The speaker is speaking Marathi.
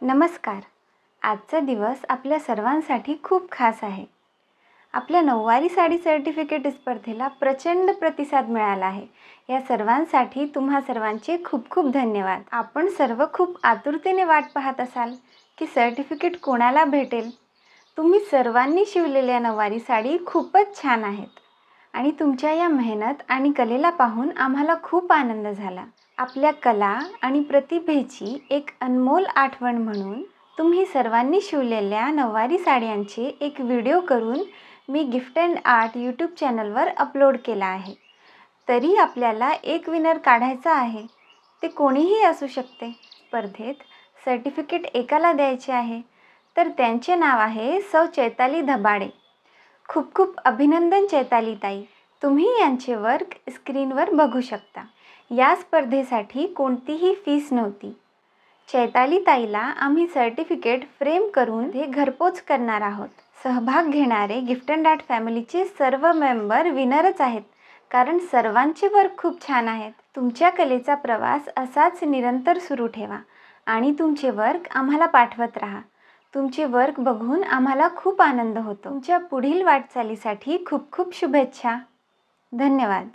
नमस्कार. आजचा दिवस आपल्या सर्वांसाठी खूप खास आहे. आपल्या नऊवारी साडी सर्टिफिकेट स्पर्धेला प्रचंड प्रतिसाद मिळाला आहे. या सर्वांसाठी तुम्हा सर्वांचे खूप खूप धन्यवाद. आपण सर्व खूप आतुरतेने वाट पाहत असाल की सर्टिफिकेट कोणाला भेटेल. तुम्ही सर्वांनी शिवलेल्या नऊवारी साडी खूपच छान आहेत आणि तुमच्या या मेहनत आणि कलेला पाहून आम्हाला खूप आनंद झाला. आपल्या कला आणि प्रतिभेची एक अनमोल आठवण म्हणून तुम्ही सर्वांनी शिवलेल्या नऊवारी साड्यांचे एक व्हिडिओ करून मी गिफ्ट अँड आर्ट यूट्यूब चॅनलवर अपलोड केला आहे. तरी आपल्याला एक विनर काढायचा आहे. ते कोणीही असू शकते. स्पर्धेत सर्टिफिकेट एकाला द्यायचे आहे तर त्यांचे नाव आहे सौ चैताली धबाडे. खूप खूप अभिनंदन चैताली ताई. तुम्ही यांचे वर्क स्क्रीनवर बघू शकता. या स्पर्धेसाठी कोणतीही फीस नव्हती. चैताली ताईला आम्ही सर्टिफिकेट फ्रेम करून हे घरपोच करणार आहोत. सहभाग घेणारे गिफ्ट अँड आर्ट फॅमिलीचे सर्व मेंबर विनरच आहेत, कारण सर्वांचे वर्क खूप छान आहेत. तुमच्या कलेचा प्रवास असाच निरंतर सुरू ठेवा आणि तुमचे वर्क आम्हाला पाठवत राहा. तुमचे वर्क बघून आम्हाला खूप आनंद होतो. तुमच्या पुढील वाटचालीसाठी खूप खूप शुभेच्छा. धन्यवाद.